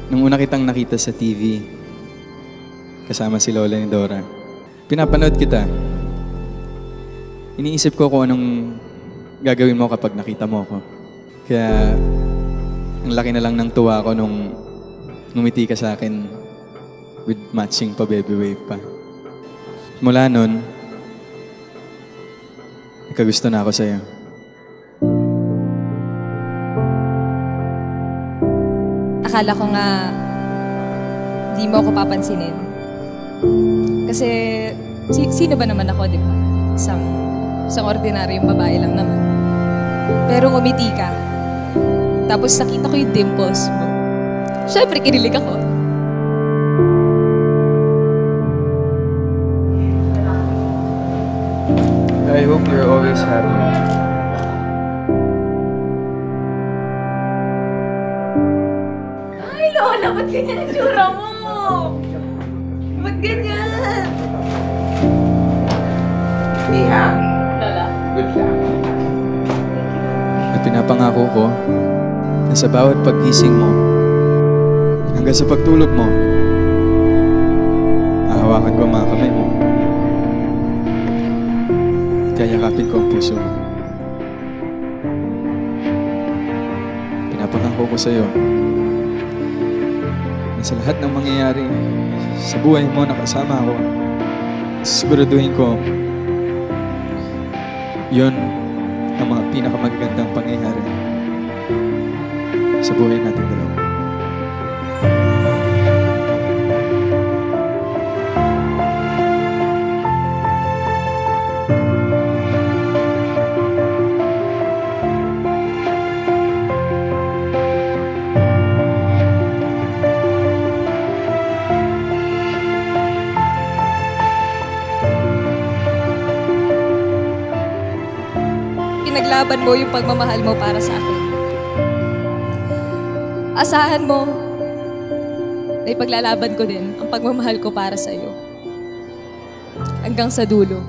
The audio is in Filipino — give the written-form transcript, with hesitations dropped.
Nung una kitang nakita sa TV, kasama si Lola ni Dora, pinapanood kita. Iniisip ko kung anong gagawin mo kapag nakita mo ako. Kaya, ang laki na lang ng tuwa ko nung ngumiti ka sa akin with matching pa baby wave pa. Mula nun, nagkagusto na ako sa'yo. Akala ko nga di mo ako papansinin. Kasi sino ba naman ako, di ba? Isang ordinaryong babae lang naman. Pero ngumiti ka. Tapos nakita ko yung dimples mo. Siyempre, kinilig ako. I hope you're always happy. Ay, Lola, ba't ganyan ang tsura mo? Ba't ganyan? Iha? Lola? Good luck. At pinapangako ko na sa bawat paggising mo, hanggang sa pagtulog mo, hahawakan ko ang mga kamay mo. Kayakapin ko ang puso mo. Pinapangako ko sa'yo na sa lahat ng mangyayari sa buhay mo na kasama ako, siguraduhin ko yun ang mga pinakamagagandang pangyayari sa buhay natin dalawa. Pinaglaban mo yung pagmamahal mo para sa akin. Asahan mo na ipaglalaban ko din ang pagmamahal ko para sa iyo. Hanggang sa dulo.